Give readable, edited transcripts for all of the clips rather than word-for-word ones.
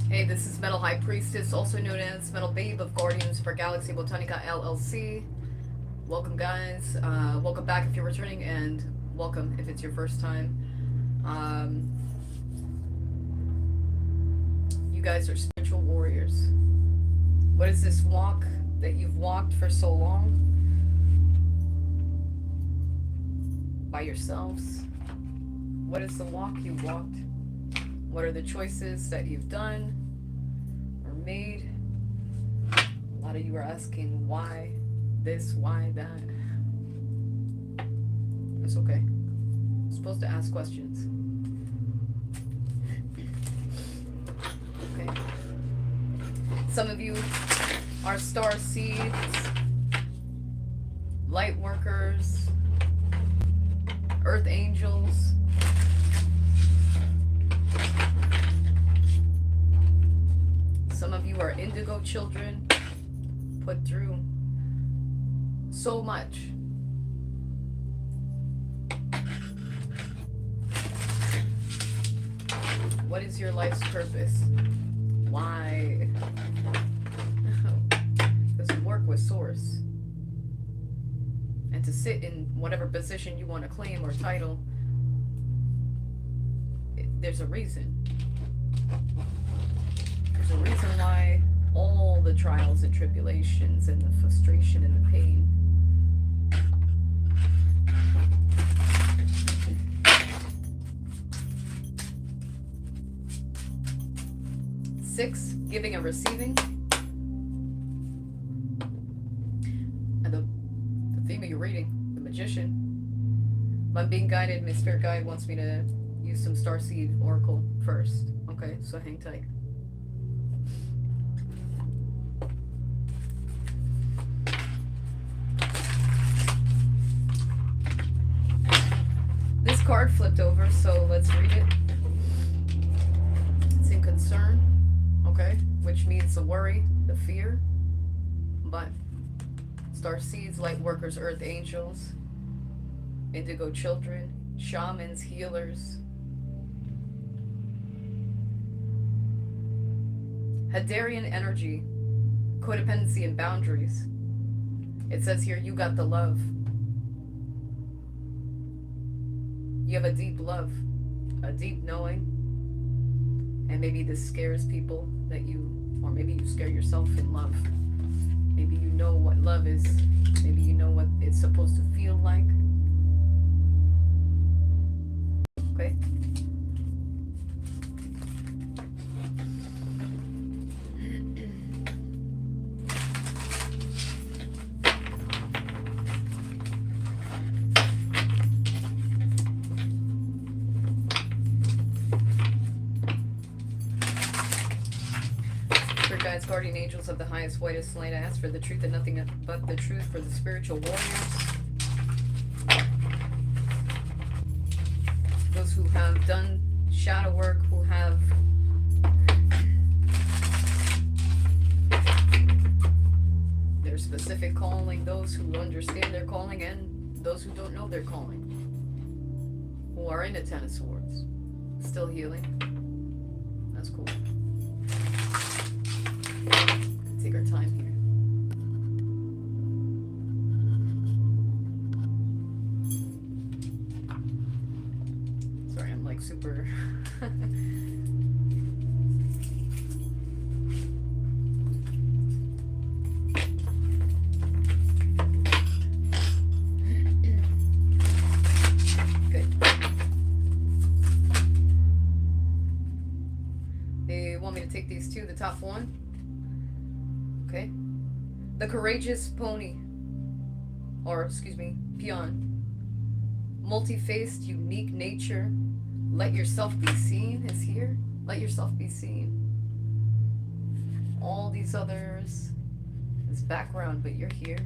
Hey, this is MetalHighPriestess, also known as MetalBabe of Guardians for Galaxy Botanica LLC. Welcome, guys. Welcome back if you're returning, and welcome if it's your first time. You guys are spiritual warriors. What is this walk that you've walked for so long? By yourselves? What is the walk you walked? What are the choices that you've done or made? A lot of you are asking why this, why that. It's okay. You're supposed to ask questions. Okay. Some of you are star seeds, light workers, earth angels. Some of you are indigo children, put through so much. What is your life's purpose? Why? Because you work with Source. And to sit in whatever position you want to claim or title, there's a reason. There's a reason why all the trials and tribulations and the frustration and the pain. Six, giving and receiving. And the theme of your reading, the Magician. I'm being guided. My spirit guide wants me to use some Starseed Oracle first. Okay, so hang tight. This card flipped over, so let's read it. It's in concern, okay, which means the worry, the fear. But star seeds, light workers, earth angels, indigo children, shamans, healers, Hadarian energy, codependency and boundaries. It says here, you got the love. You have a deep love, a deep knowing, and maybe this scares people that you, or maybe you scare yourself in love. Maybe you know what love is. Maybe you know what it's supposed to feel like. Okay? Guides, guardian angels of the highest, whitest light, I ask for the truth and nothing but the truth for the spiritual warriors. Those who have done shadow work, who have their specific calling, those who understand their calling, and those who don't know their calling, who are in the Ten of Swords, still healing. That's cool. Take our time here. Sorry, I'm like super good. They want me to take these two, the top one. Okay. The courageous pony, or excuse me, peon. Multi-faced, unique nature. Let yourself be seen is here. Let yourself be seen. All these others, this background, but you're here.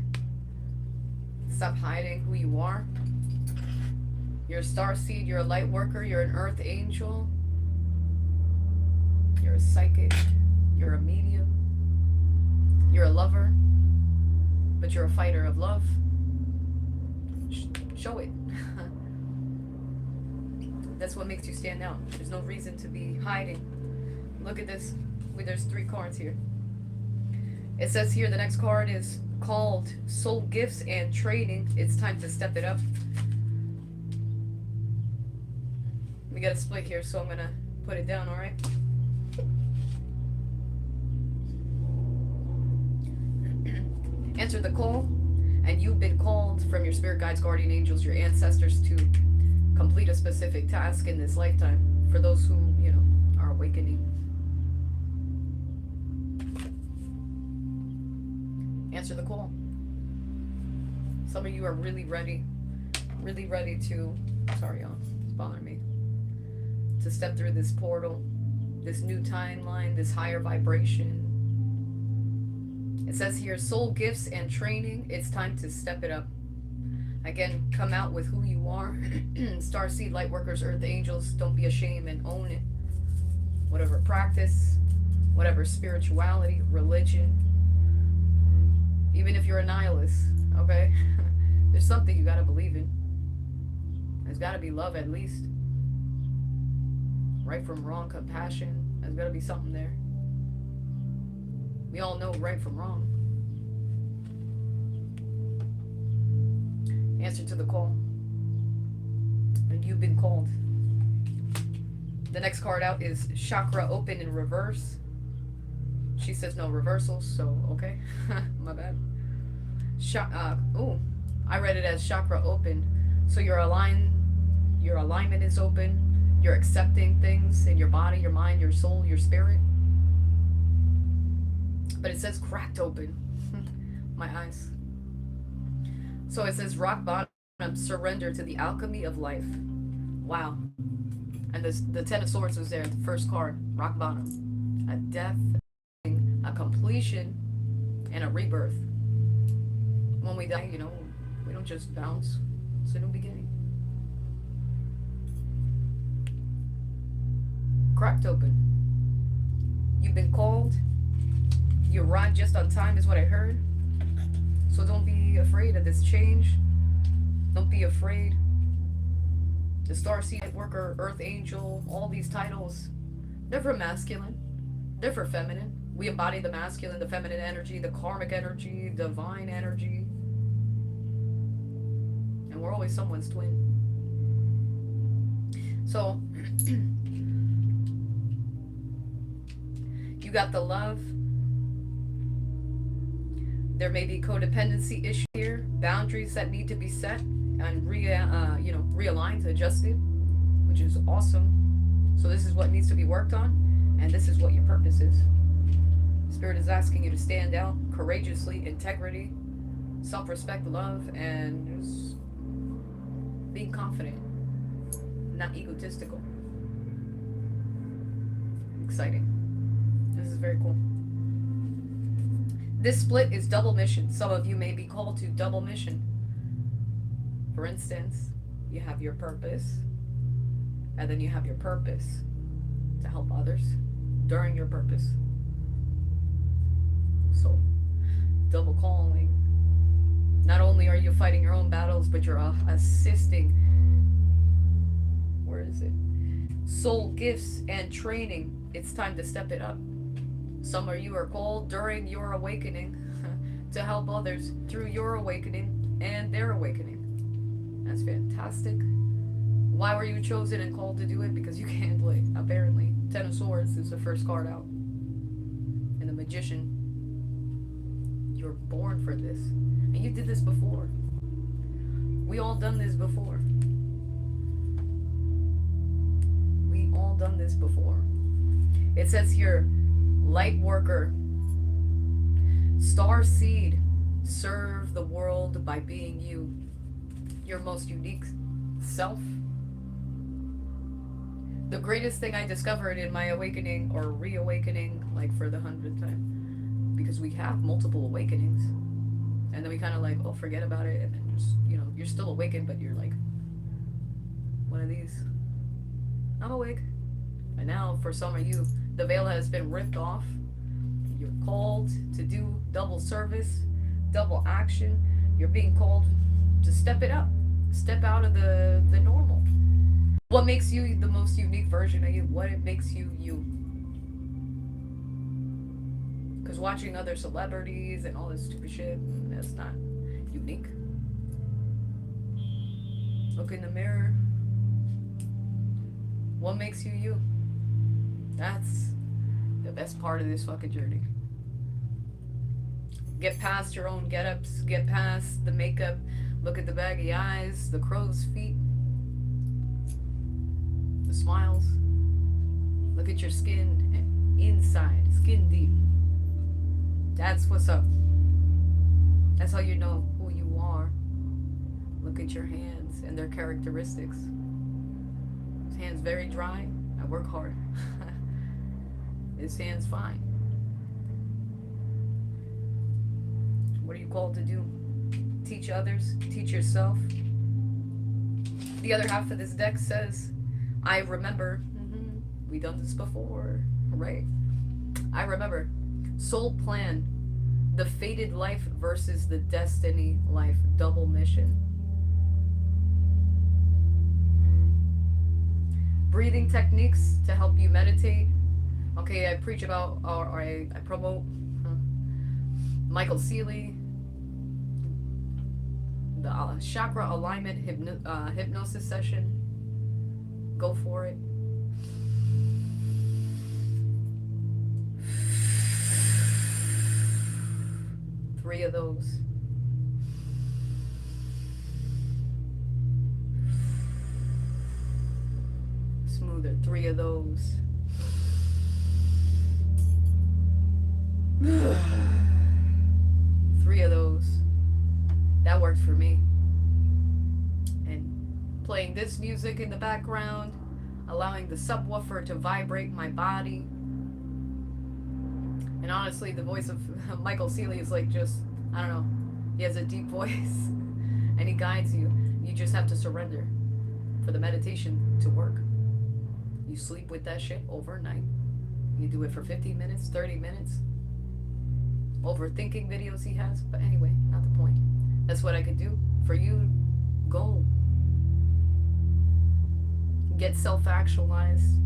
Stop hiding who you are. You're a star seed, you're a light worker, you're an earth angel, you're a psychic, you're a medium, you're a lover, but you're a fighter of love. Show it. That's what makes you stand out. There's no reason to be hiding. Look at this. There's 3 cards here. It says here the next card is called Soul Gifts and Training. It's time to step it up. We got a split here, so I'm gonna put it down, alright? Answer the call, and you've been called from your spirit guides, guardian angels, your ancestors to complete a specific task in this lifetime. For those who, you know, are awakening. Answer the call. Some of you are really ready to, sorry y'all, it's bothering me, to step through this portal, this new timeline, this higher vibration. It says here, soul gifts and training, it's time to step it up. Again, come out with who you are. Star seed, light workers, earth angels, don't be ashamed and own it. Whatever practice, whatever spirituality, religion, even if you're a nihilist, okay? There's something you gotta believe in. There's gotta be love at least. Right from wrong, compassion, there's gotta be something there. We all know right from wrong. Answer to the call. And you've been called. The next card out is Chakra Open in reverse. She says no reversals, so okay. My bad. I read it as Chakra Open. So your alignment is open. You're accepting things in your body, your mind, your soul, your spirit. But it says cracked open. My eyes. So it says rock bottom, surrender to the alchemy of life. Wow. And the Ten of Swords was there, the first card, rock bottom. A death, a completion, and a rebirth. When we die, you know, we don't just bounce. It's a new beginning. Cracked open. You've been called. You arrived just on time is what I heard. So don't be afraid of this change. Don't be afraid. The star seed worker, earth angel, all these titles, they're for masculine. They're for feminine. We embody the masculine, the feminine energy, the karmic energy, divine energy. And we're always someone's twin. So, you got the love. There may be codependency issues here, boundaries that need to be set and realigned, adjusted, which is awesome. So this is what needs to be worked on, and this is what your purpose is. Spirit is asking you to stand out courageously, integrity, self-respect, love, and just being confident, not egotistical. Exciting. This is very cool. This split is double mission. Some of you may be called to double mission. For instance, you have your purpose, and then you have your purpose to help others during your purpose. So, double calling. Not only are you fighting your own battles, but you're assisting. Where is it? Soul gifts and training. It's time to step it up. Some of you are called during your awakening to help others through your awakening and their awakening. That's fantastic. Why were you chosen and called to do it? Because you can handle it, apparently. Ten of Swords is the first card out. And the Magician. You're born for this. And you did this before. We all done this before. We all done this before. It says here, light worker, star seed, serve the world by being you, your most unique self. The greatest thing I discovered in my awakening, or reawakening, like for the 100th time, because we have multiple awakenings, and then we kind of like, oh, forget about it, and then just, you know, you're still awakened, but you're like one of these. I'm awake. And now, for some of you, the veil has been ripped off. You're called to do double service, double action. You're being called to step it up. Step out of the normal. What makes you the most unique version of you? What it makes you you? Because watching other celebrities and all this stupid shit, that's not unique. Look in the mirror. What makes you you? That's the best part of this fucking journey. Get past your own get-ups. Get past the makeup. Look at the baggy eyes, the crow's feet, the smiles. Look at your skin inside, skin deep. That's what's up. That's how you know who you are. Look at your hands and their characteristics. His hand's very dry. I work hard. His hand's fine. What are you called to do? Teach others, teach yourself. The other half of this deck says, I remember. We done this before, right? I remember. Soul plan. The fated life versus the destiny life. Double mission. Breathing techniques to help you meditate. Okay, I preach about, or I promote Michael Seeley, the chakra alignment hypnosis session. Go for it. Three of those. Smoother. Three of those. Three of those. That worked for me. And playing this music in the background, allowing the subwoofer to vibrate my body. And honestly, the voice of Michael Seeley is like just, I don't know, he has a deep voice and he guides you. You just have to surrender for the meditation to work. You sleep with that shit overnight. You do it for 15 minutes, 30 minutes. Overthinking videos he has, but anyway, not the point. That's what I could do for you. Go. Get self-actualized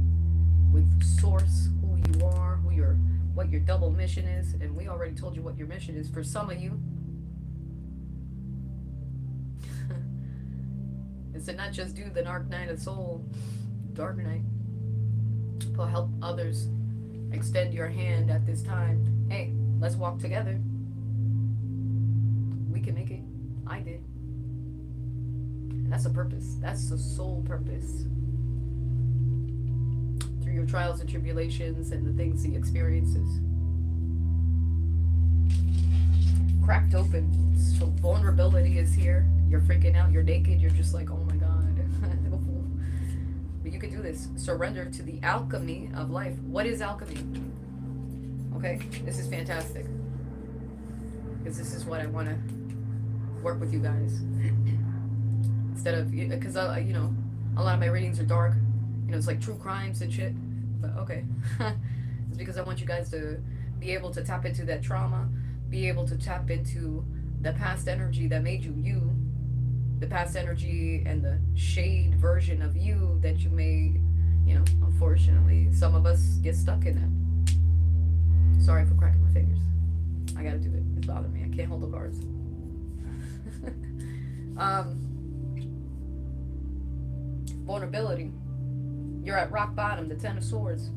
with source, who you are, what your double mission is, and we already told you what your mission is. For some of you, is to not just do the Dark Night of Soul, Dark Night, but help others. Extend your hand at this time. Hey, let's walk together. We can make it. I did. And that's a purpose. That's the sole purpose. Through your trials and tribulations and the things he experiences. Cracked open. So vulnerability is here. You're freaking out. You're naked. You're just like, oh my God. But you can do this. Surrender to the alchemy of life. What is alchemy? Okay, this is fantastic. Because this is what I want to work with you guys. Instead of, because, you know, a lot of my readings are dark. You know, it's like true crimes and shit. But okay. It's because I want you guys to be able to tap into that trauma. Be able to tap into the past energy that made you you. The past energy and the shade version of you that you may, you know, unfortunately, some of us get stuck in that. Sorry for cracking my fingers. I gotta do it. It's bothering me. I can't hold the cards. Vulnerability. You're at rock bottom, the Ten of Swords.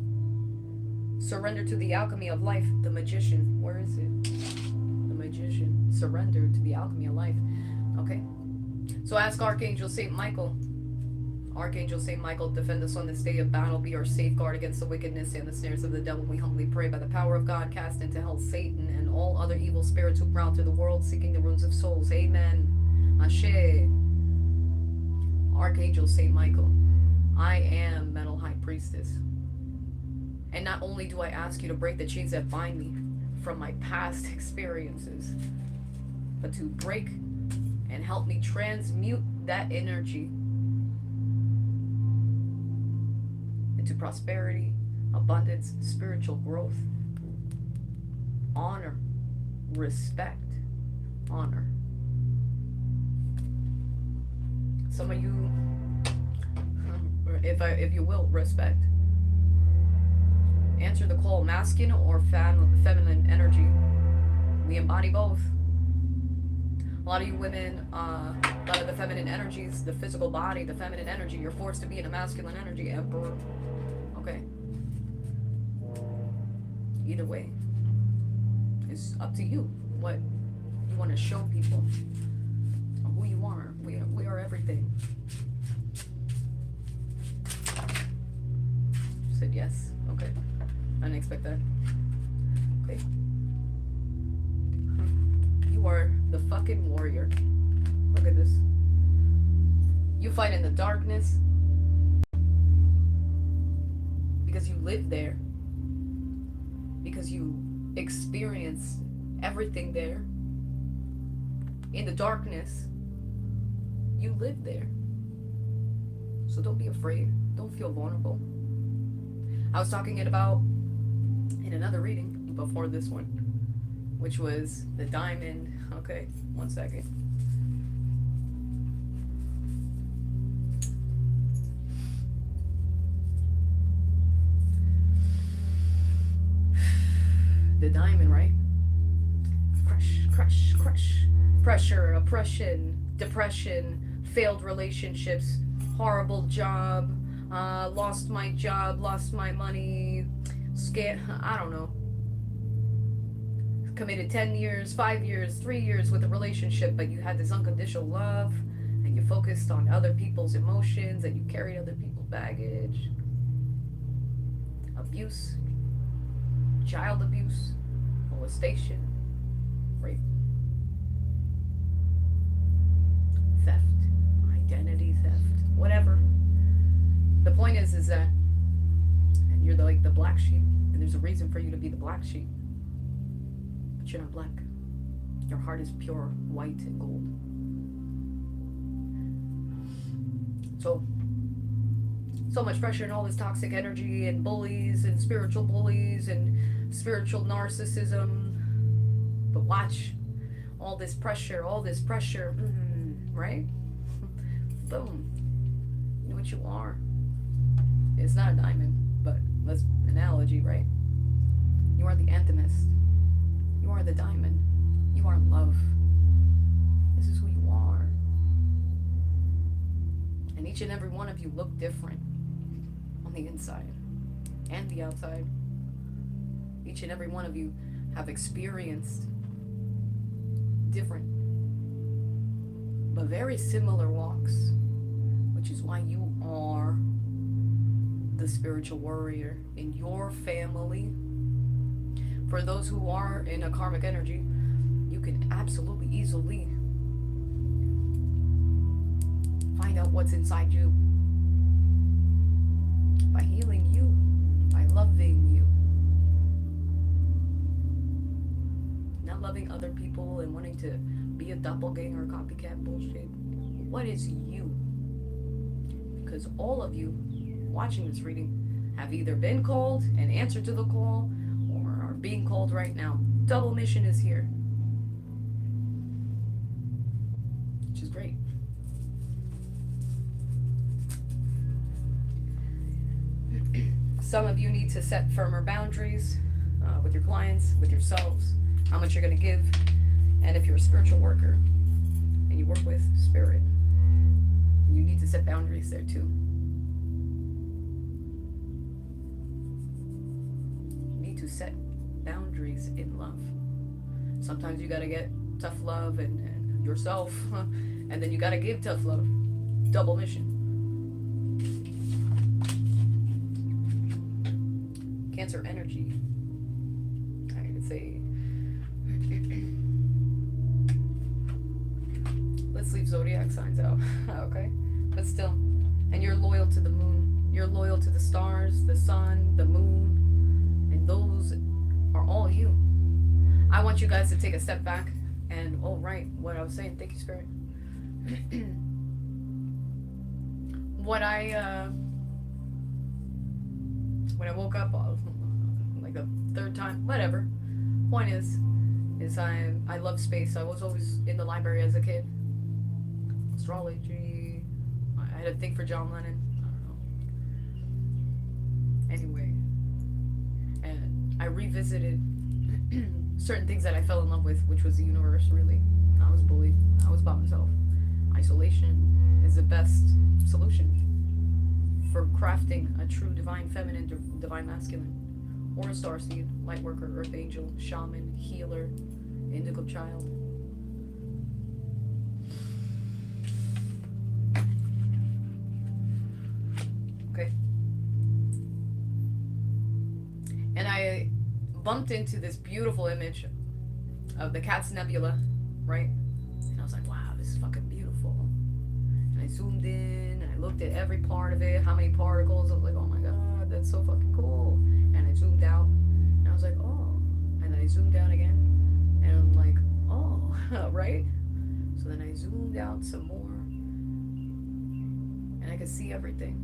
Surrender to the alchemy of life, the Magician. Where is it? The Magician. Surrender to the alchemy of life. Okay. So ask Archangel Saint Michael. Archangel Saint Michael, defend us on this day of battle. Be our safeguard against the wickedness and the snares of the devil. We humbly pray by the power of God, cast into hell Satan and all other evil spirits who prowl through the world seeking the ruins of souls. Amen. Ashe. Archangel Saint Michael, I am Metal High Priestess. And not only do I ask you to break the chains that bind me from my past experiences, but to break and help me transmute that energy into prosperity, abundance, spiritual growth, honor, respect, honor. Some of you, if you will, respect. Answer the call, masculine or feminine energy. We embody both. A lot of you women, a lot of the feminine energies, the physical body, the feminine energy, you're forced to be in a masculine energy, emperor. Okay. Either way, it's up to you what you want to show people, who you are. We are everything. Said yes. Okay. I didn't expect that. Okay. You are the fucking warrior. Look at this. You fight in the darkness because you live there. Because you experience everything there. In the darkness, you live there. So don't be afraid. Don't feel vulnerable. I was talking about in another reading before this one, which was the diamond. Okay, 1 second. The diamond, right? Crush, crush, crush. Pressure, oppression, depression, failed relationships, horrible job, lost my job, lost my money, scared, I don't know. Committed 10 years, 5 years, 3 years with a relationship, but you had this unconditional love, and you focused on other people's emotions, and you carried other people's baggage. Abuse, child abuse, molestation, rape, theft, identity theft, whatever. The point is that, and you're the black sheep, and there's a reason for you to be the black sheep, but you're not black. Your heart is pure white and gold. So much pressure and all this toxic energy and bullies and spiritual narcissism. But watch, all this pressure, right? Boom. You know what you are. It's not a diamond, but let's analogy, right? You are the anthemist. You are the diamond. You are love. This is who you are. And each and every one of you look different on the inside and the outside. Each and every one of you have experienced different but very similar walks, which is why you are the spiritual warrior in your family. For those who are in a karmic energy, you can absolutely easily find out what's inside you by healing you, by loving you. Not loving other people and wanting to be a doppelganger or copycat bullshit. What is you? Because all of you watching this reading have either been called and answered to the call or are being called right now. Double mission is here. Which is great. Some of you need to set firmer boundaries with your clients, with yourselves, how much you're going to give. And if you're a spiritual worker and you work with spirit, you need to set boundaries there too. You need to set boundaries in love. Sometimes you got to get tough love and yourself, and then you got to give tough love. Double mission. Cancer energy. I could say, let's leave zodiac signs out, okay? But still, and you're loyal to the moon. You're loyal to the stars, the sun, the moon, and those are all you. I want you guys to take a step back and, oh right, what I was saying, thank you, Spirit. What I When I woke up, like the third time, whatever. Point is I love space. I was always in the library as a kid. Astrology. I had a thing for John Lennon. I don't know. Anyway, and I revisited certain things that I fell in love with, which was the universe. Really, I was bullied. I was by myself. Isolation is the best solution for crafting a true divine feminine, divine masculine, or a starseed, light worker, earth angel, shaman, healer, indigo child. Okay. And I bumped into this beautiful image of the Cat's Nebula, right? And I was like, wow, this is fucking beautiful. And I zoomed in, and I looked at every part of it, how many particles. I was like, oh my god, that's so fucking cool. And I zoomed out, and I was like, oh. And then I zoomed out again, and I'm like, oh, right? So then I zoomed out some more, and I could see everything.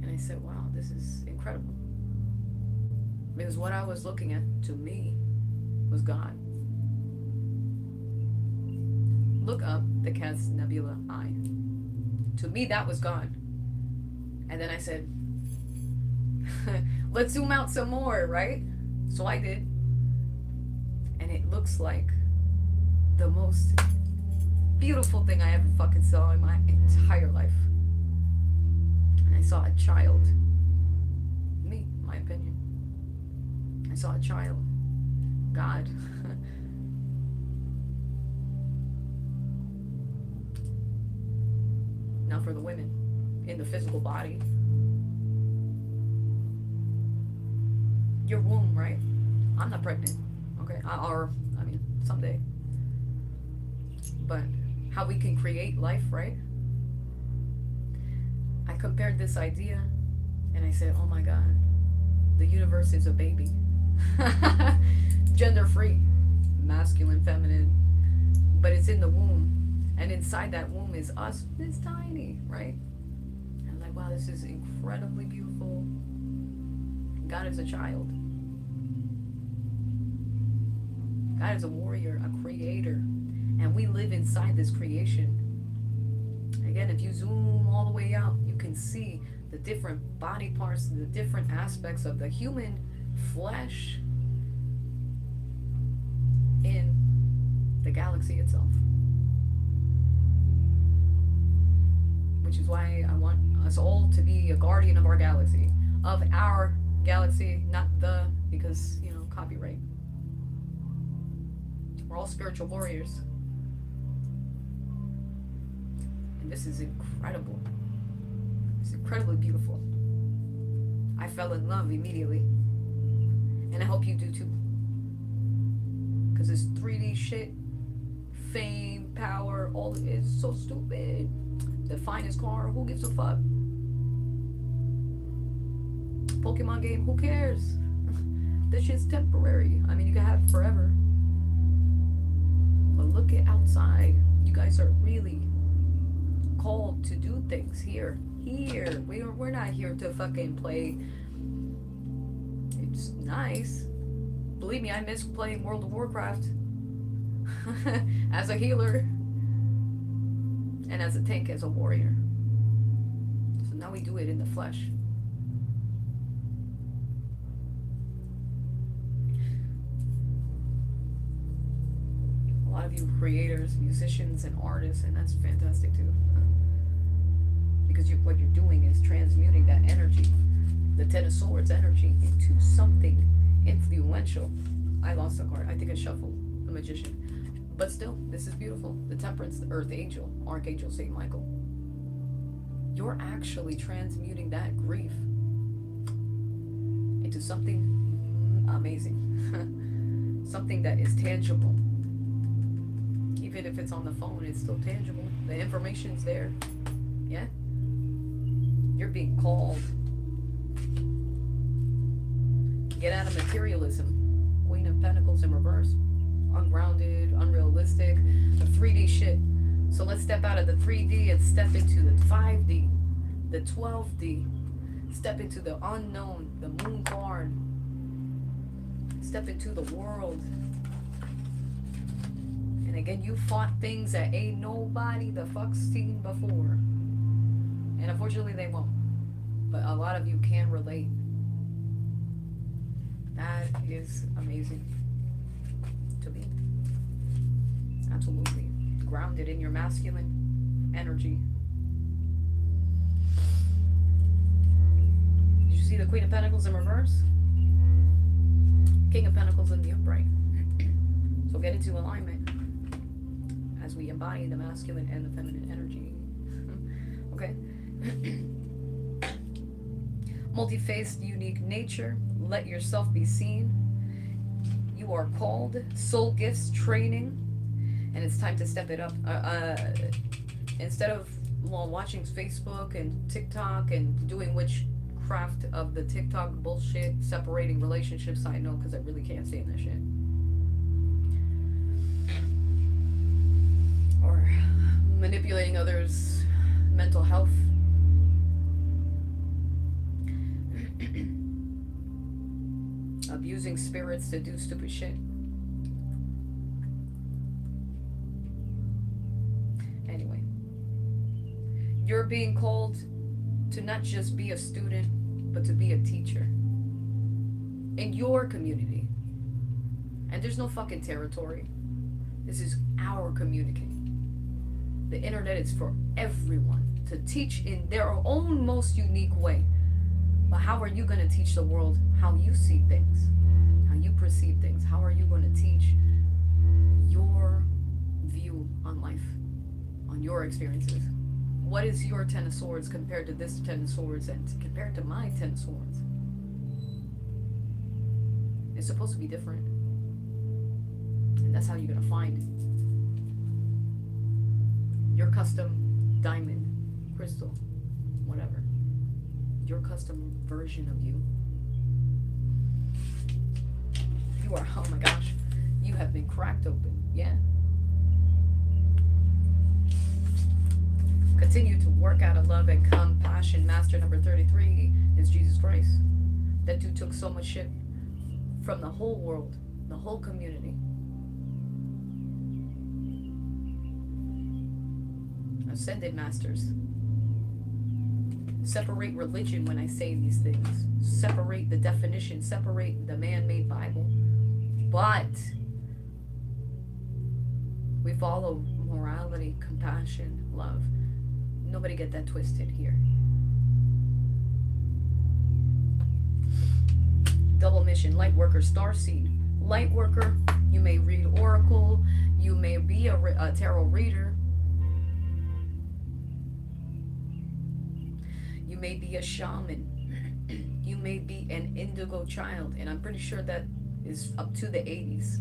And I said, wow, this is incredible. Because what I was looking at, to me, was God. Look up the Cat's Nebula eye. To me, that was God. And then I said, let's zoom out some more, right? So I did. And it looks like the most beautiful thing I ever fucking saw in my entire life. And I saw a child. Me, my opinion. I saw a child. God. Now for the women in the physical body. Your womb, right? I'm not pregnant, okay? I mean, someday. But how we can create life, right? I compared this idea and I said, oh my God, the universe is a baby. Gender free, masculine, feminine, but it's in the womb. And inside that womb is us. It's tiny, right? And I'm like, wow, this is incredibly beautiful. God is a child. God is a warrior, a creator. And we live inside this creation. Again, if you zoom all the way out, you can see the different body parts, the different aspects of the human flesh in the galaxy itself. Which is why I want us all to be a guardian of our galaxy. Of our galaxy, not the, because, you know, copyright. We're all spiritual warriors. And this is incredible. It's incredibly beautiful. I fell in love immediately. And I hope you do too. Because this 3D shit, fame, power, all of it is so stupid. The finest car, who gives a fuck? Pokemon game, who cares? This shit's temporary. I mean, you can have it forever. But look at outside. You guys are really called to do things here. Here. We're not here to fucking play. It's nice. Believe me, I miss playing World of Warcraft. As a healer. And as a tank, as a warrior. So now we do it in the flesh. A lot of you creators, musicians, and artists, and that's fantastic too. Because what you're doing is transmuting that energy, the Ten of Swords energy, into something influential. I lost a card. I think I shuffled the Magician. But still, this is beautiful. The Temperance, the Earth Angel, Archangel Saint Michael. You're actually transmuting that grief into something amazing. Something that is tangible. Even if it's on the phone, it's still tangible. The information's there. Yeah? You're being called. Get out of materialism. Queen of Pentacles in reverse. Ungrounded, unrealistic, the 3D shit. So let's step out of the 3D and step into the 5D, the 12D, Step into the unknown, the moon card. Step into the world. And again, you fought things that ain't nobody the fuck's seen before. And unfortunately, they won't. But a lot of you can relate. That is amazing to be. Absolutely. Grounded in your masculine energy. Did you see the Queen of Pentacles in reverse? King of Pentacles in the upright. So get into alignment as we embody the masculine and the feminine energy. Okay? Multi-faced, unique nature. Let yourself be seen. You are called. Soul gifts training. And it's time to step it up. Instead of watching Facebook and TikTok and doing witchcraft of the TikTok bullshit, separating relationships, I know because I really can't stand that shit. Or manipulating others' mental health. Abusing spirits to do stupid shit. Anyway, you're being called to not just be a student, but to be a teacher in your community. And there's no fucking territory. This is our community. The internet is for everyone to teach in their own most unique way. But how are you going to teach the world how you see things, how you perceive things? How are you going to teach your view on life, on your experiences? What is your Ten of Swords compared to this Ten of Swords and compared to my Ten of Swords? It's supposed to be different. And that's how you're going to find your custom diamond, crystal, whatever. Your custom version of you. You are, oh my gosh, you have been cracked open. Yeah. Continue to work out of love and compassion. Master number 33 is Jesus Christ. That dude took so much shit from the whole world, the whole community. Ascended masters. Separate religion when I say these things. Separate the definition. Separate the man-made Bible. But we follow morality, compassion, love. Nobody get that twisted here. Double mission. Light worker, starseed. Light worker, you may read oracle. You may be a tarot reader. You may be a shaman. You may be an indigo child. And I'm pretty sure that is up to the 80s.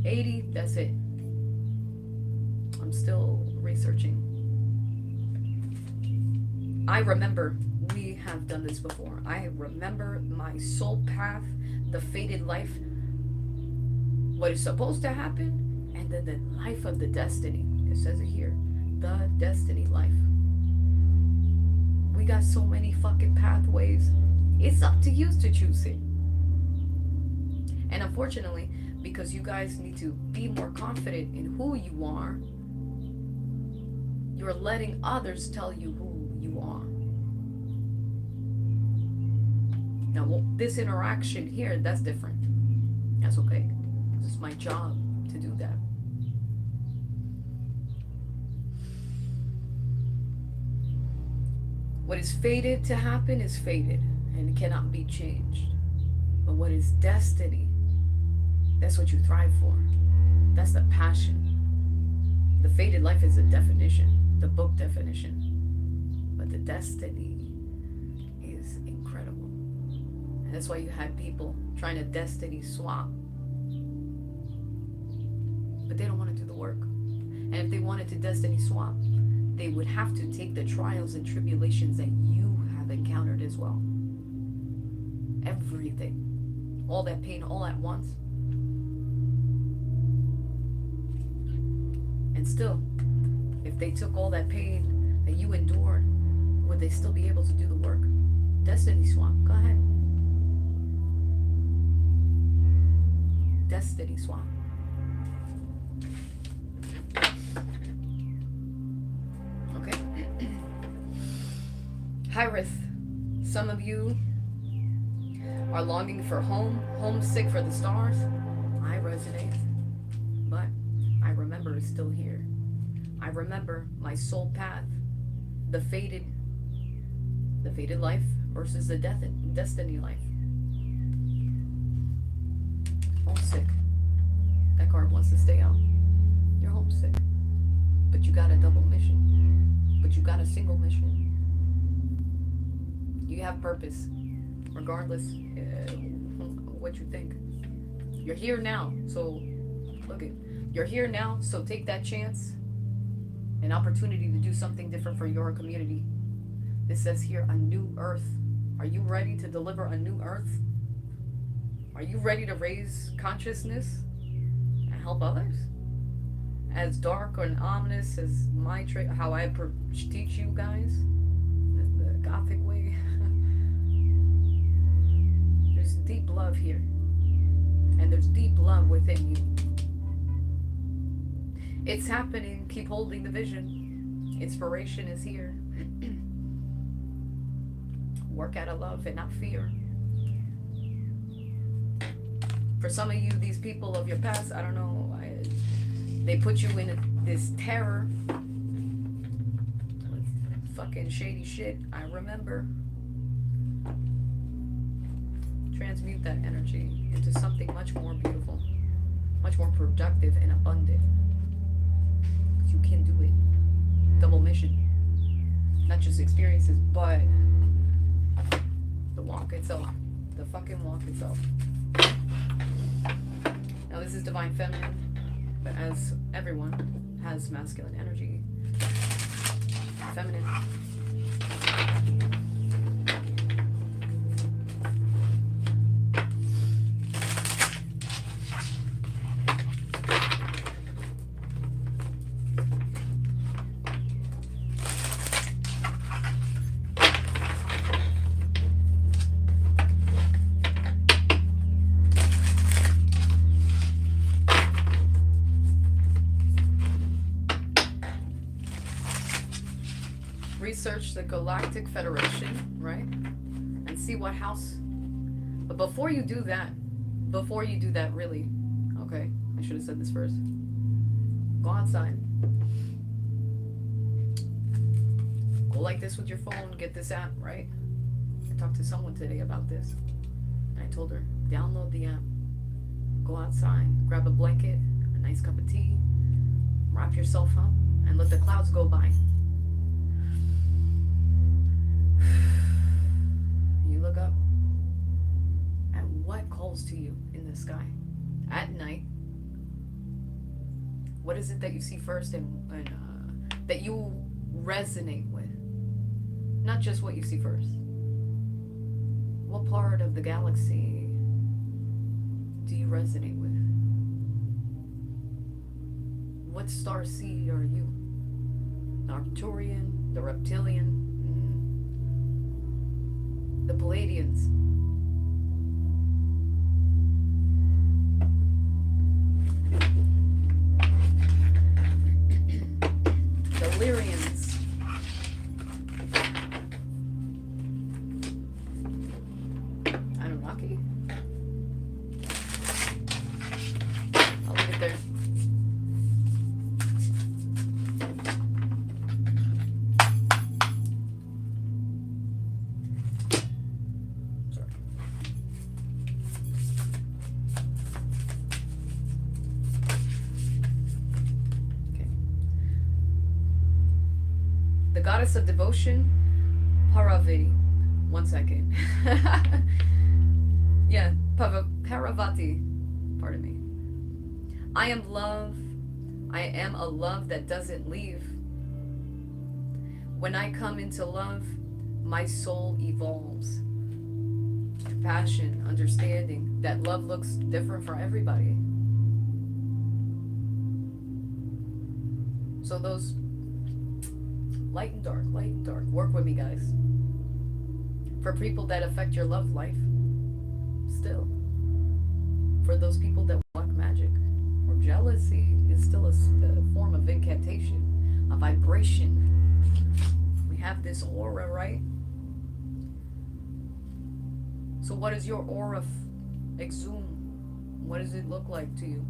80, that's it. I'm still researching. I remember we have done this before. I remember my soul path, the fated life, what is supposed to happen, and then the life of the destiny. It says it here. The destiny life. We got so many fucking pathways. It's up to you to choose it. And unfortunately, because you guys need to be more confident in who you are, you're letting others tell you who you are. Now, this interaction here, that's different. That's okay. It's my job to do that. What is fated to happen is fated and cannot be changed. But what is destiny, that's what you thrive for. That's the passion. The fated life is the definition, the book definition. But the destiny is incredible. And that's why you had people trying to destiny swap. But they don't want to do the work. And if they wanted to destiny swap, they would have to take the trials and tribulations that you have encountered as well. Everything. All that pain all at once. And still, if they took all that pain that you endured, would they still be able to do the work? Destiny Swap, go ahead. Destiny Swap. Okay. Hyrith, some of you are longing for home, homesick for the stars. I resonate, but I remember it's still here. I remember my soul path, the fated life versus the destiny life. Homesick. That card wants to stay out. You're homesick, but you got a double mission. But you got a single mission. You have purpose, regardless what you think. You're here now, so look it. You're here now, so take that chance, an opportunity to do something different for your community. This says here, a new earth. Are you ready to deliver a new earth? Are you ready to raise consciousness and help others? As dark and ominous as my trait, how I teach you guys, the Gothic way. There's deep love here, and there's deep love within you. It's happening. Keep holding the vision. Inspiration is here. Work out of love and not fear. For some of you, these people of your past, I don't know, they put you in this terror. Fucking shady shit. I remember. Transmute that energy into something much more beautiful, much more productive and abundant. You can do it. Double mission. Not just experiences, but the walk itself. The fucking walk itself. Now this is divine feminine, but as everyone has masculine energy, feminine. Research the Galactic Federation, right? And see what house. But before you do that, really, okay, I should have said this first. Go outside. Go like this with your phone, get this app, right? I talked to someone today about this. And I told her, download the app. Go outside, grab a blanket, a nice cup of tea, wrap yourself up, and let the clouds go by. You look up at what calls to you in the sky at night. What is it that you see first and that you resonate with? Not just what you see first. What part of the galaxy do you resonate with? What star seed are you? The Arcturian, the Reptilian, the Palladians. The Lyrians. Anunnaki. I'll leave it there. Goddess of devotion, Paravati. One second. Yeah, Paravati. Pardon me. I am love. I am a love that doesn't leave. When I come into love, my soul evolves. Compassion, understanding that love looks different for everybody. So those light and dark, work with me, guys. For people that affect your love life, still. For those people that block magic, or jealousy is still a form of incantation, a vibration. We have this aura, right? So what does your aura exhume? What does it look like to you?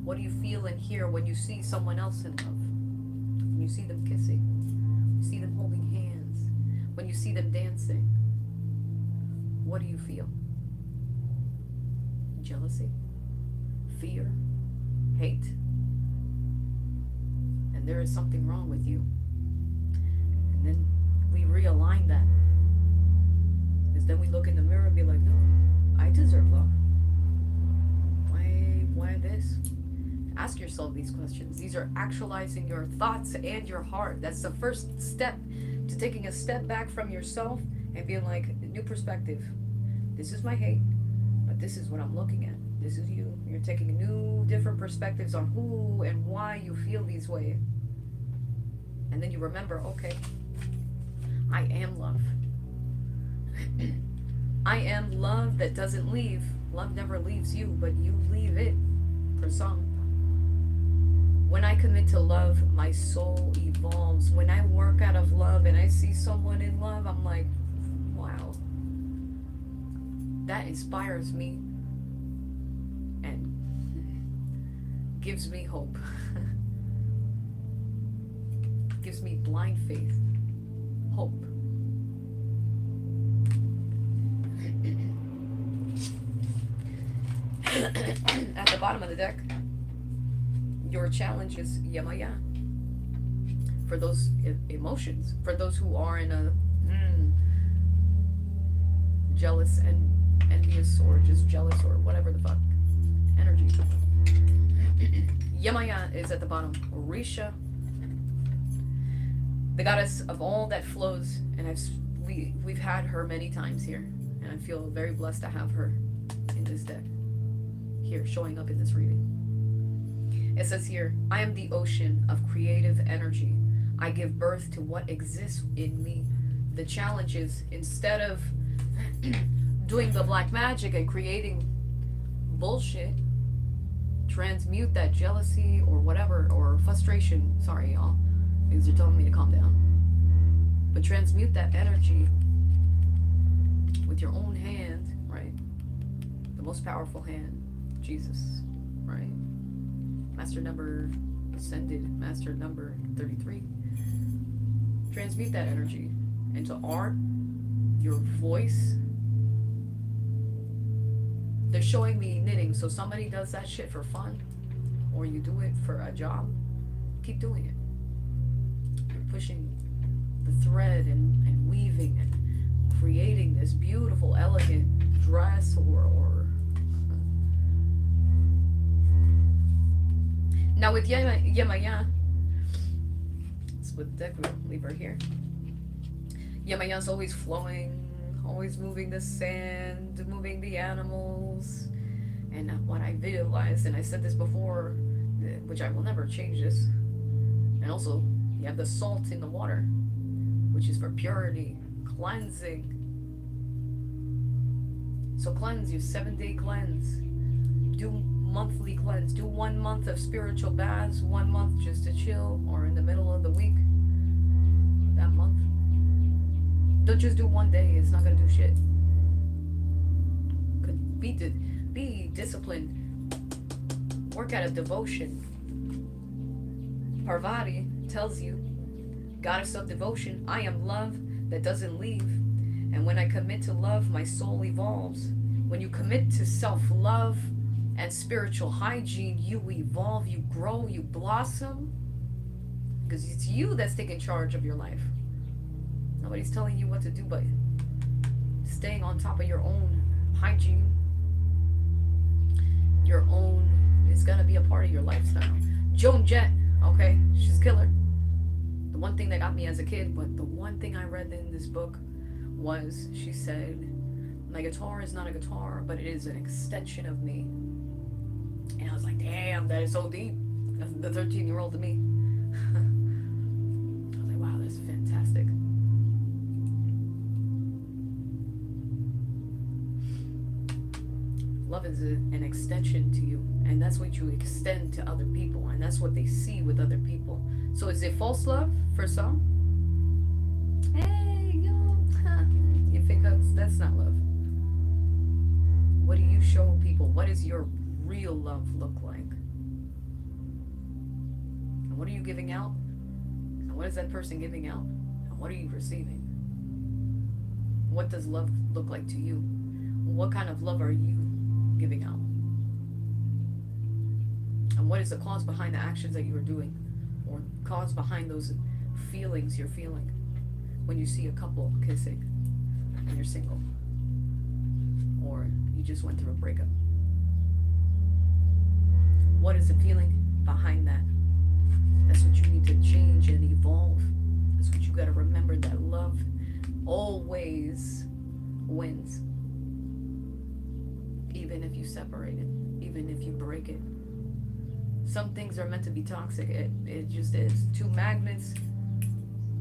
What do you feel and hear when you see someone else in love? When you see them kissing, you see them holding hands, when you see them dancing, what do you feel? Jealousy, fear, hate, and there is something wrong with you. And then we realign that, because then we look in the mirror and be like, no, I deserve love. Why this? Ask yourself these questions. These are actualizing your thoughts and your heart. That's the first step to taking a step back from yourself and being like, new perspective. This is my hate, but this is what I'm looking at. This is you. You're taking new, different perspectives on who and why you feel these ways. And then you remember, okay, I am love. I am love that doesn't leave. Love never leaves you, but you leave it for some. When I commit to love, my soul evolves. When I work out of love and I see someone in love, I'm like, wow. That inspires me and gives me hope. Gives me blind faith. Hope. At the bottom of the deck, your challenge is Yamaya. For those emotions, for those who are in a jealous and envious, or just jealous, or whatever the fuck energy. Yamaya is at the bottom. Orisha, the goddess of all that flows, and we've had her many times here, and I feel very blessed to have her in this deck. Here, showing up in this reading. It says here, I am the ocean of creative energy. I give birth to what exists in me. The challenge is, instead of doing the black magic and creating bullshit, transmute that jealousy or whatever, or frustration, sorry y'all, because you're telling me to calm down. But transmute that energy with your own hand, right? The most powerful hand. Jesus, right? Master number ascended, master number 33. Transmute that energy into art, your voice. They're showing me knitting, so somebody does that shit for fun, or you do it for a job, keep doing it. You're pushing the thread and weaving and creating this beautiful, elegant dress or now with Yamaya, let's put the deck, we'll leave her here. Yamaya's always flowing, always moving the sand, moving the animals. And what I visualized, and I said this before, which I will never change this, and also you have the salt in the water, which is for purity, cleansing. So cleanse, you 7-day cleanse. Do monthly cleanse. Do 1 month of spiritual baths, 1 month just to chill, or in the middle of the week, that month. Don't just do 1 day, it's not gonna do shit. Could be disciplined. Work out of devotion. Parvati tells you, goddess of devotion, I am love that doesn't leave. And when I commit to love, my soul evolves. When you commit to self-love and spiritual hygiene, you evolve, you grow, you blossom. Because it's you that's taking charge of your life. Nobody's telling you what to do, but staying on top of your own hygiene, your own, is gonna be a part of your lifestyle. Joan Jett, okay, she's a killer. The one thing that got me as a kid, but the one thing I read in this book was, she said, my guitar is not a guitar, but it is an extension of me. And I was like, damn, that is so deep. That's the 13-year-old to me. I was like, wow, that's fantastic. Love is an extension to you, and that's what you extend to other people, and that's what they see with other people. So is it false love for some? Hey, yo, huh. You think that's not love? What do you show people? What does your real love look like? And what are you giving out? And what is that person giving out? And what are you receiving? What does love look like to you? What kind of love are you giving out? And what is the cause behind the actions that you are doing? Or cause behind those feelings you're feeling when you see a couple kissing and you're single? Or you just went through a breakup? What is the feeling behind that? That's what you need to change and evolve. That's what you got to remember, that love always wins. Even if you separate it, even if you break it. Some things are meant to be toxic. It just is. Two magnets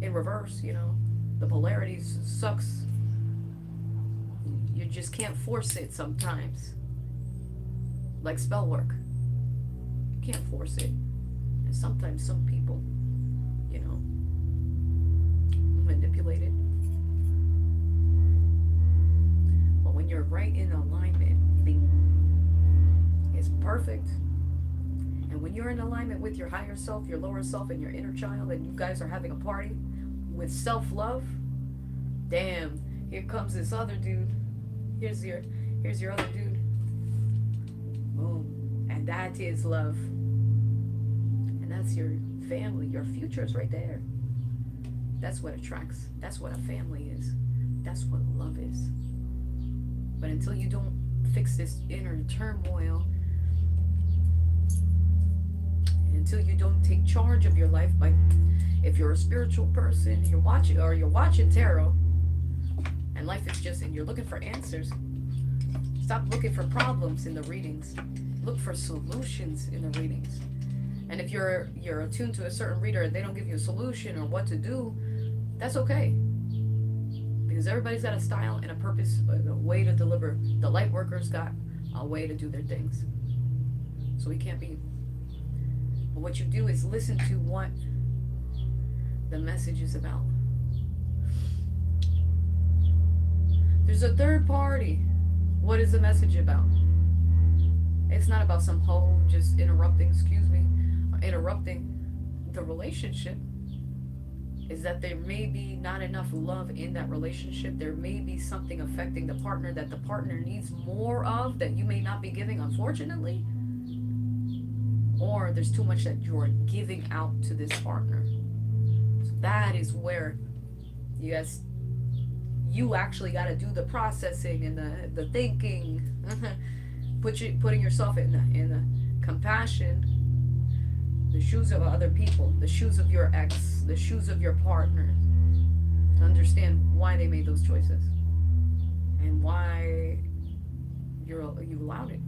in reverse, you know. The polarities sucks. You just can't force it sometimes. Like spell work. You can't force it. And sometimes some people, you know, manipulate it. But when you're right in alignment, bing, it's perfect. And when you're in alignment with your higher self, your lower self, and your inner child, and you guys are having a party with self-love, damn, here comes this other dude. Here's your other dude. Boom. And that is love. And that's your family. Your future is right there. That's what attracts. That's what a family is. That's what love is. But until you don't fix this inner turmoil, until you don't take charge of your life, by, if you're a spiritual person, you're watching tarot, and life is just, and you're looking for answers, stop looking for problems in the readings. Look for solutions in the readings. And if you're attuned to a certain reader and they don't give you a solution or what to do, that's okay. Because everybody's got a style and a purpose, a way to deliver. The light workers got a way to do their things. So we can't be. But what you do is listen to what the message is about. There's a third party. What is the message about? It's not about some hoe just interrupting the relationship. Is that there may be not enough love in that relationship. There may be something affecting the partner that the partner needs more of that you may not be giving, unfortunately. Or there's too much that you're giving out to this partner. So that is where you actually got to do the processing and the thinking, putting yourself in the compassion, the shoes of other people, the shoes of your ex, the shoes of your partner, to understand why they made those choices and why you allowed it.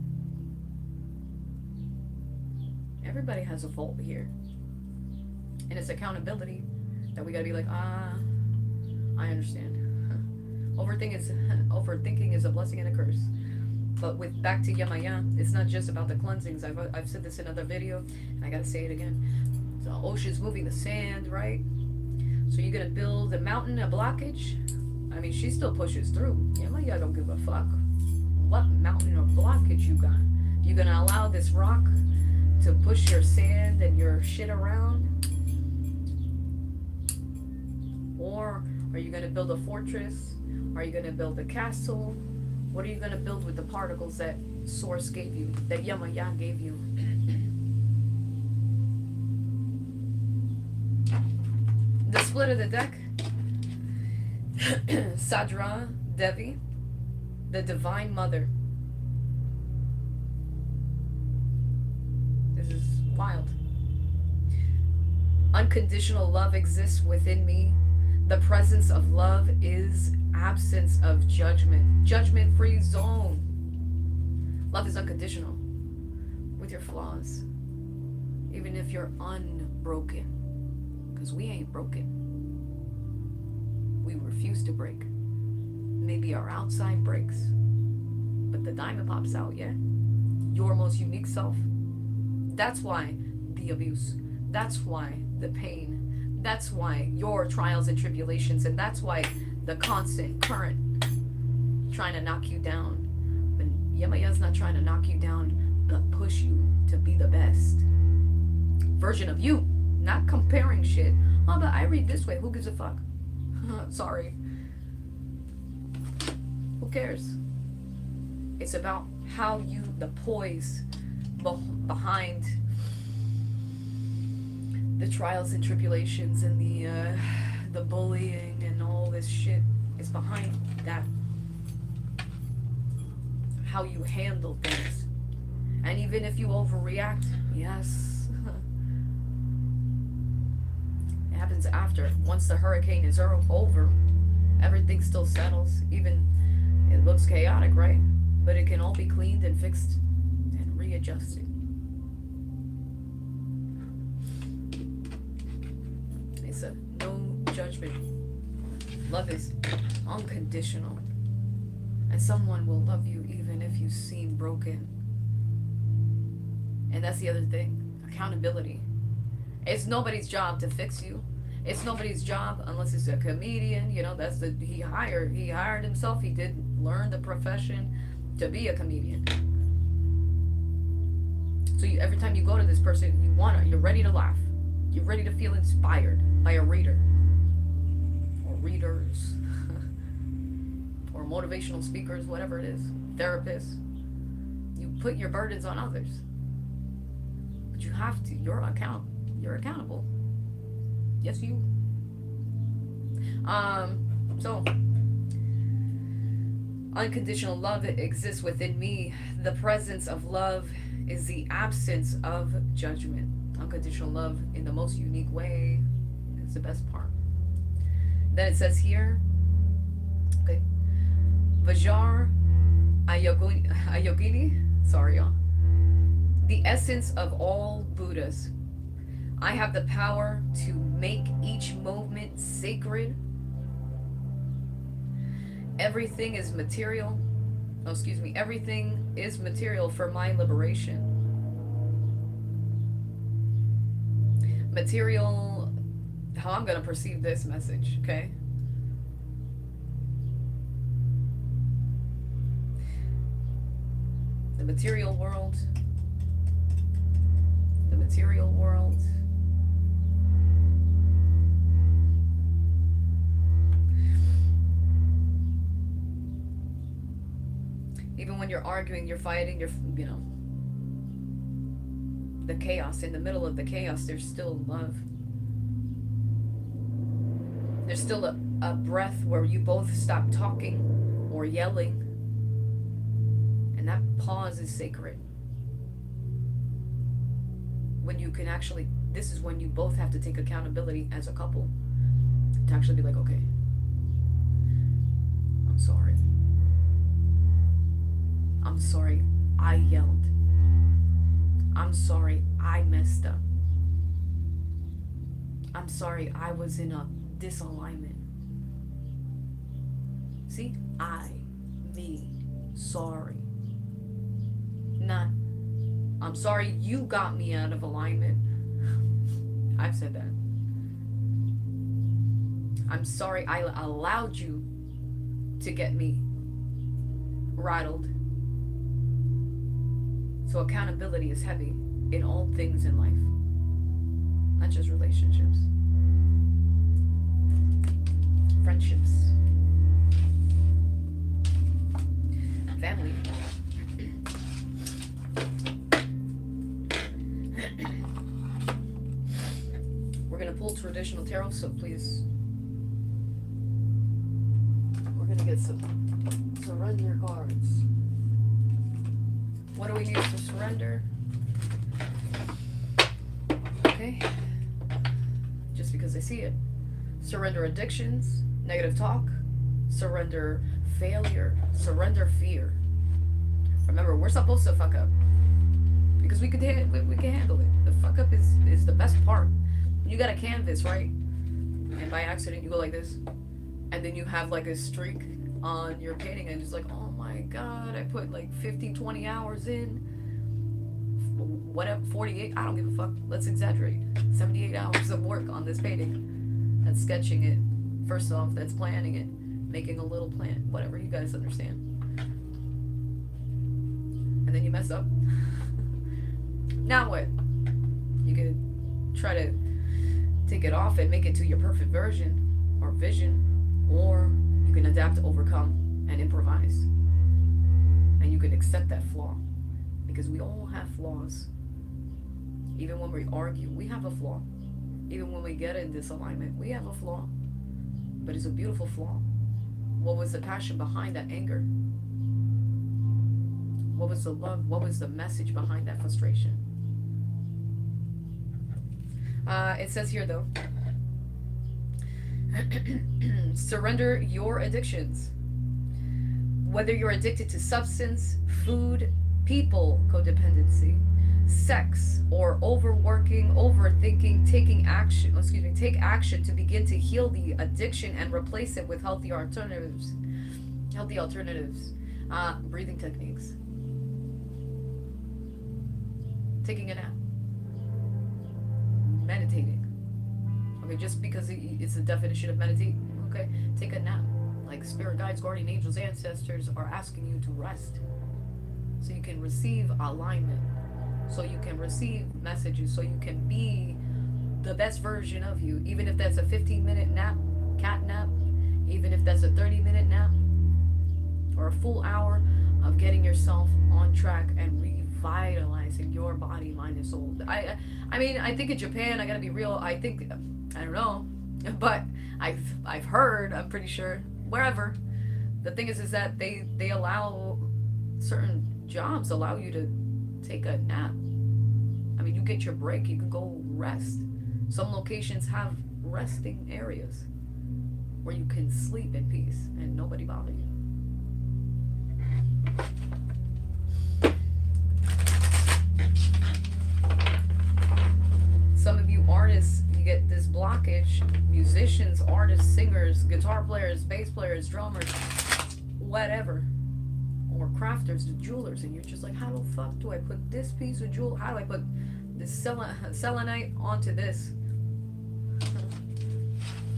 Everybody has a fault here, and it's accountability that we gotta be like, I understand. Overthinking is a blessing and a curse. But with back to Yamaya, it's not just about the cleansings. I've said this in another video, and I gotta say it again. The ocean's moving the sand, right? So you're gonna build a mountain, a blockage. I mean, she still pushes through. Yamaya don't give a fuck what mountain or blockage you got. You're gonna allow this rock to push your sand and your shit around? Or are you gonna build a fortress? Are you gonna build a castle? What are you going to build with the particles that Source gave you, that Yamaya gave you? The split of the deck, Sadra Devi, the Divine Mother. This is wild. Unconditional love exists within me. The presence of love is absence of judgment. Judgment-free zone. Love is unconditional. With your flaws. Even if you're unbroken. Because we ain't broken. We refuse to break. Maybe our outside breaks. but the diamond pops out, yeah. Your most unique self. That's why the abuse. That's why the pain. That's why your trials and tribulations. And that's why the constant current trying to knock you down. But Yemaya's not trying to knock you down, but push you to be the best version of you. Not comparing shit. Oh, but I read this way. Who gives a fuck? Sorry. Who cares? It's about how you, the poise behind the trials and tribulations and the bullying and all this shit is behind that. How you handle things. And even if you overreact, yes. It happens after. Once the hurricane is over, everything still settles. Even it looks chaotic, right? But it can all be cleaned and fixed and readjusted. It's a no judgment. Love is unconditional. And someone will love you even if you seem broken. And that's the other thing. Accountability. It's nobody's job to fix you. It's nobody's job unless it's a comedian. You know, that's the he hired himself. He did learn the profession to be a comedian. So every time you go to this person, you're ready to laugh. You're ready to feel inspired by a reader or readers or motivational speakers, whatever it is, therapists. You put your burdens on others, but you have to. You're accountable. Yes, you. So unconditional love exists within me. The presence of love is the absence of judgment. Unconditional love in the most unique way is the best part. Then it says here, okay, Vajar Ayogini, sorry y'all, the essence of all Buddhas. I have the power to make each moment sacred. Everything is material. Everything is material for my liberation. Material, how I'm going to perceive this message, okay? The material world. Even when you're arguing, you're fighting, the chaos, in the middle of the chaos, there's still love. There's still a breath where you both stop talking or yelling. And that pause is sacred. When you can actually, this is when you both have to take accountability as a couple. To actually be like, okay, I'm sorry. I'm sorry I yelled. I'm sorry I messed up. I'm sorry I was in a disalignment. See? Me, sorry. Not, I'm sorry you got me out of alignment. I've said that. I'm sorry I allowed you to get me rattled. So accountability is heavy in all things in life, not just relationships, friendships, family. We're gonna pull traditional tarot, so please, we're gonna get some surrender cards. What do we need to surrender? Okay. Just because I see it. Surrender addictions, negative talk, surrender failure, surrender fear. Remember, we're supposed to fuck up. Because we can handle it. The fuck up is the best part. You got a canvas, right? And by accident you go like this. And then you have like a streak on your painting and it's like, oh my my god, I put like 50, 20 hours in. Whatever, 48, I don't give a fuck. Let's exaggerate. 78 hours of work on this painting. That's sketching it. First off, that's planning it. Making a little plan. Whatever, you guys understand. And then you mess up. Now what? You could try to take it off and make it to your perfect version or vision, or you can adapt, overcome, and improvise. And you can accept that flaw, because we all have flaws. Even when we argue, we have a flaw. Even when we get in disalignment, we have a flaw. But it's a beautiful flaw. What was the passion behind that anger? What was the love? What was the message behind that frustration? It says here though, surrender your addictions. Whether you're addicted to substance, food, people, codependency, sex, or overworking, overthinking, take action to begin to heal the addiction and replace it with healthy alternatives. Breathing techniques. Taking a nap. Meditating. Okay, just because it's the definition of meditate, okay? Take a nap. Like spirit guides, guardian angels, ancestors are asking you to rest. So you can receive alignment. So you can receive messages. So you can be the best version of you. Even if that's a 15-minute nap, cat nap. Even if that's a 30-minute nap. Or a full hour of getting yourself on track and revitalizing your body, mind, and soul. I mean, I think in Japan, I gotta be real, I don't know, but I've heard, I'm pretty sure, wherever, the thing is that they allow certain jobs allow you to take a nap. I mean, you get your break, you can go rest. Some locations have resting areas where you can sleep in peace and nobody bother you. Some of you artists, you get this blockage. Musicians, artists, singers, guitar players, bass players, drummers, whatever. Or crafters, jewelers, and you're just like, how the fuck do I put this piece of jewel? How do I put this selenite onto this?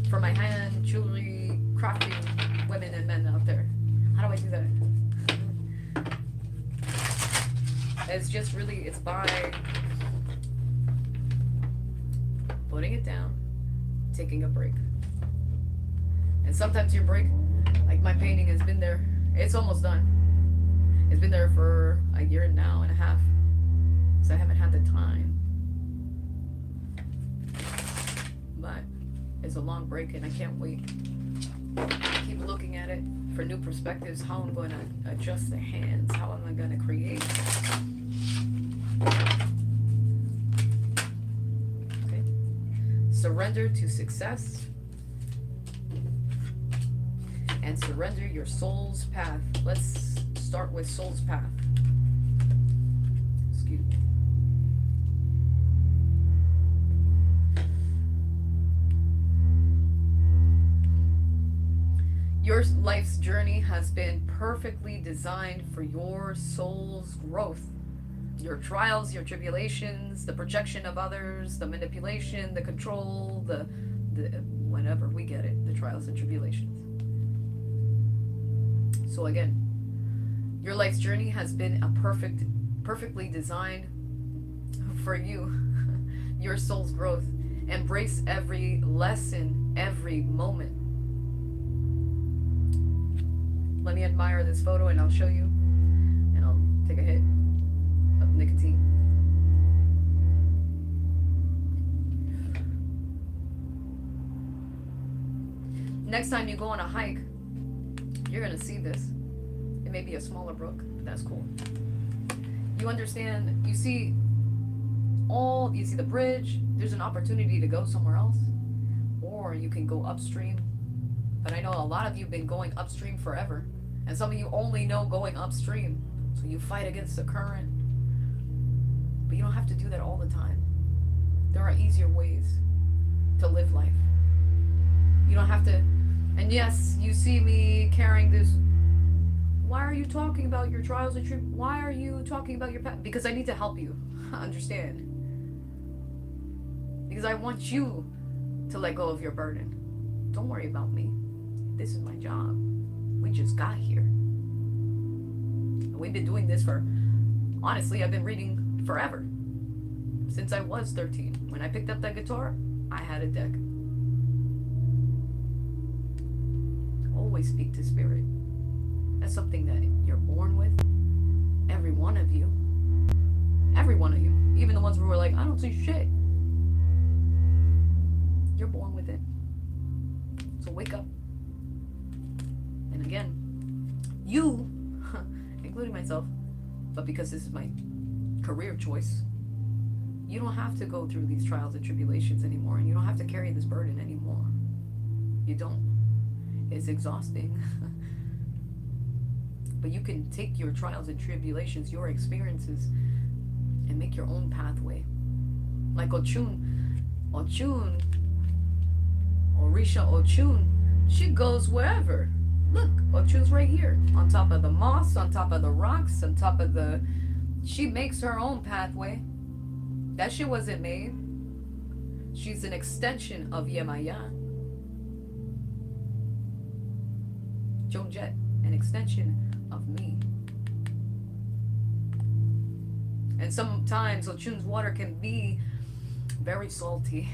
For my hand, jewelry, crafting women and men out there. How do I do that? It's just really, it's by putting it down, taking a break. And sometimes your break, like my painting has been there, it's almost done. It's been there for a year now and a half, so I haven't had the time. But it's a long break and I can't wait. I keep looking at it for new perspectives, how I'm going to adjust the hands, how am I going to create. Okay. Surrender to success and surrender your soul's path. Let's start with soul's path. Excuse me. Your life's journey has been perfectly designed for your soul's growth. Your trials, your tribulations, the projection of others, the manipulation, the control, the whenever we get it, the trials and tribulations. So again, your life's journey has been perfectly designed for you, your soul's growth. Embrace every lesson, every moment. Let me admire this photo and I'll show you, and I'll take a hit of nicotine. Next time you go on a hike, you're gonna see this. It may be a smaller brook, but that's cool. You understand, you see the bridge, there's an opportunity to go somewhere else, or you can go upstream. But I know a lot of you have been going upstream forever, and some of you only know going upstream, so you fight against the current. But you don't have to do that all the time. There are easier ways to live life. You don't have to, and yes, you see me carrying this. Why are you talking about your trials and tribulations? Why are you talking about your past? Because I need to help you understand. Because I want you to let go of your burden. Don't worry about me. This is my job. We just got here. We've been doing this for, honestly, I've been reading forever. Since I was 13. When I picked up that guitar, I had a deck. Always speak to spirit. That's something that you're born with. Every one of you. Every one of you. Even the ones who were like, I don't see shit. You're born with it. So wake up. And again, you, including myself, but because this is my career choice, you don't have to go through these trials and tribulations anymore, and you don't have to carry this burden anymore. You don't. It's exhausting. But you can take your trials and tribulations, your experiences, and make your own pathway. Like Ochun, Orisha Ochun, she goes wherever. Look, Ochun's right here, on top of the moss, on top of the rocks, on top of the... She makes her own pathway. That shit wasn't made. She's an extension of Yemaya. Jonjet, an extension of me. And sometimes Ochun's water can be very salty.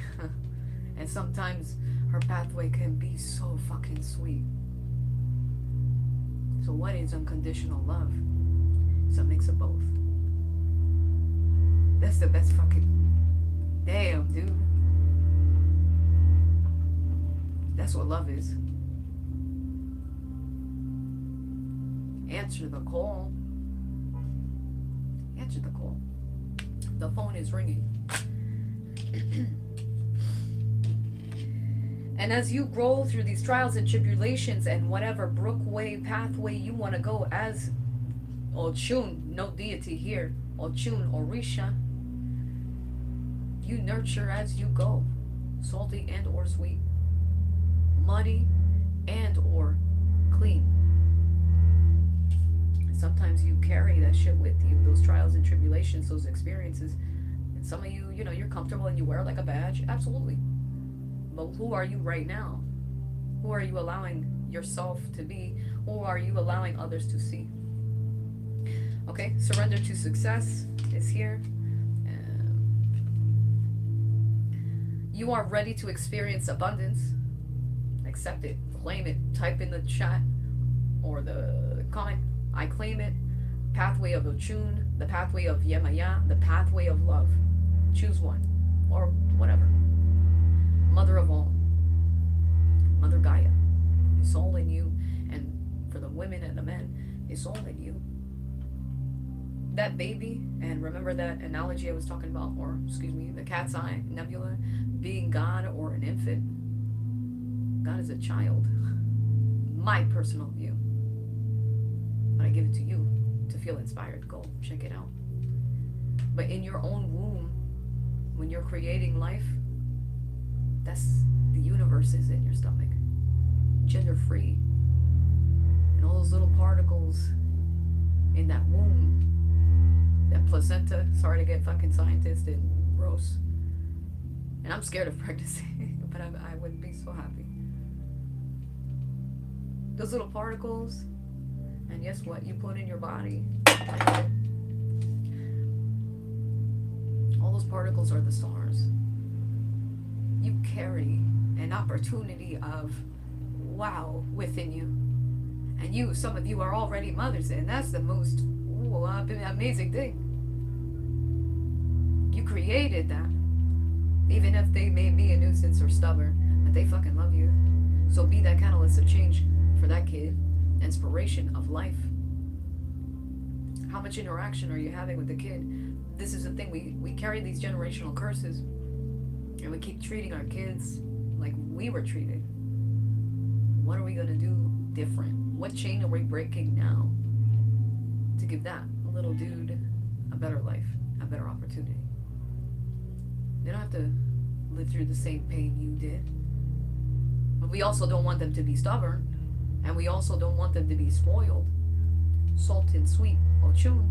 And sometimes her pathway can be so fucking sweet. So what is unconditional love? It's a mix of both. That's the best fucking... Damn, dude. That's what love is. Answer the call. Answer the call. The phone is ringing. And as you grow through these trials and tribulations and whatever brookway, pathway you want to go as Ochun, no deity here, Ochun, Orisha, you nurture as you go, salty and or sweet, muddy and or clean. And sometimes you carry that shit with you, those trials and tribulations, those experiences. And some of you, you're comfortable and you wear it like a badge, absolutely. But who are you right now? Who are you allowing yourself to be? Who are you allowing others to see? Okay, surrender to success is here. You are ready to experience abundance. Accept it, claim it, type in the chat or the comment. I claim it. Pathway of Ochun, the pathway of Yemaya, the pathway of love. Choose one or whatever. Mother of all, Mother Gaia, it's all in you, and for the women and the men, it's all in you. That baby, and remember that analogy I was talking about, or excuse me, the cat's eye nebula, being God or an infant. God is a child. My personal view. But I give it to you to feel inspired. Go check it out. But in your own womb, when you're creating life, that's the universe is in your stomach. Gender free. And all those little particles in that womb, that placenta, sorry to get fucking scientist and gross. And I'm scared of pregnancy, but I would be so happy. Those little particles, and guess what? You put in your body. All those particles are the stars. You carry an opportunity of wow within you. And some of you are already mothers, and that's the most amazing thing. You created that. Even if they may be a nuisance or stubborn, but they fucking love you. So be that catalyst of change for that kid. Inspiration of life. How much interaction are you having with the kid? This is the thing, we carry these generational curses. And we keep treating our kids like we were treated. What are we going to do different? What chain are we breaking now to give that little dude a better life, a better opportunity? They don't have to live through the same pain you did. But we also don't want them to be stubborn. And we also don't want them to be spoiled. Salt and sweet. Ochun.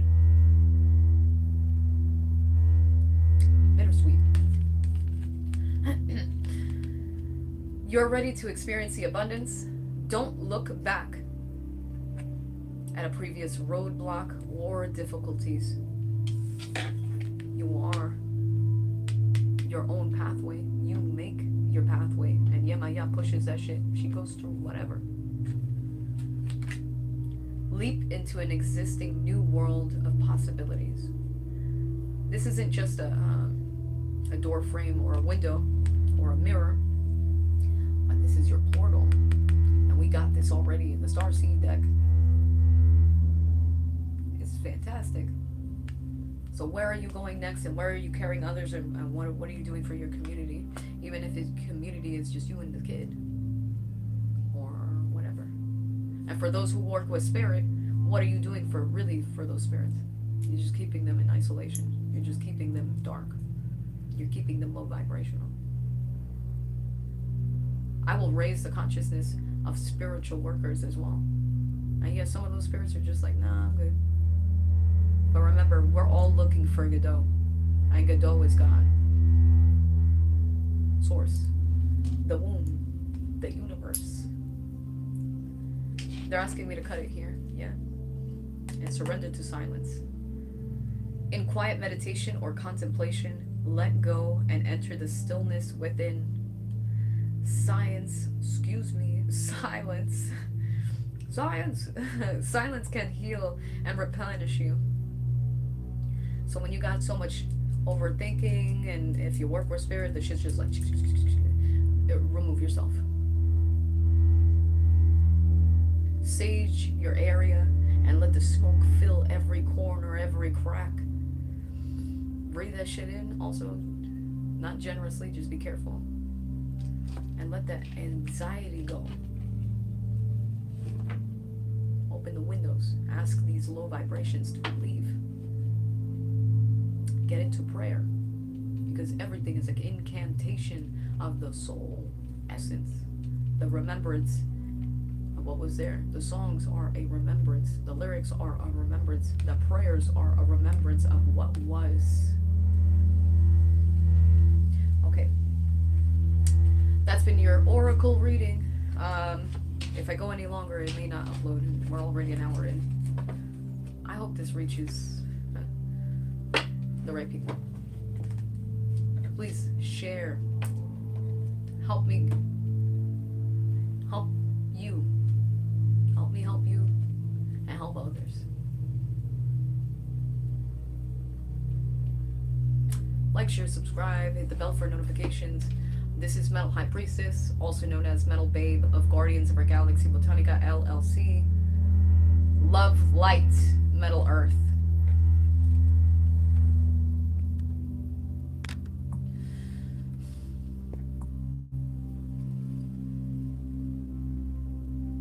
Bittersweet. You're ready to experience the abundance. Don't look back at a previous roadblock or difficulties. You are your own pathway. You make your pathway. And Yemaya pushes that shit. She goes through whatever. Leap into an existing new world of possibilities. This isn't just a door frame or a window or a mirror, but this is your portal. And we got this already in the Starseed deck. It's fantastic. So where are you going next, and where are you carrying others, and what are you doing for your community? Even if his community is just you and the kid, or whatever. And for those who work with spirit, what are you doing for those spirits? You're just keeping them in isolation. You're just keeping them dark. You're keeping them low vibrational. I will raise the consciousness of spiritual workers as well. And yes, some of those spirits are just like, nah, I'm good. But remember, we're all looking for Godot. And Godot is God. Source. The womb. The universe. They're asking me to cut it here. Yeah. And surrender to silence. In quiet meditation or contemplation, let go and enter the stillness within. Silence Silence can heal and replenish you. So when you got so much overthinking, and if you work with spirit, the shit's just like, remove yourself. Sage your area and let the smoke fill every corner, every crack. Breathe that shit in. Also, not generously, just be careful. And let that anxiety go. Open the windows. Ask these low vibrations to leave. Get into prayer. Because everything is an incantation of the soul essence. The remembrance of what was there. The songs are a remembrance. The lyrics are a remembrance. The prayers are a remembrance of what was. Okay. That's been your oracle reading. If I go any longer, it may not upload. We're already an hour in. I hope this reaches the right people. Please share. Help me. Help you. Help me help you. And help others. Like, share, subscribe, hit the bell for notifications. This is MetalHighPriestess, also known as MetalBabe of Guardians of our Galaxy Botanica LLC. Love, light, Metal Earth.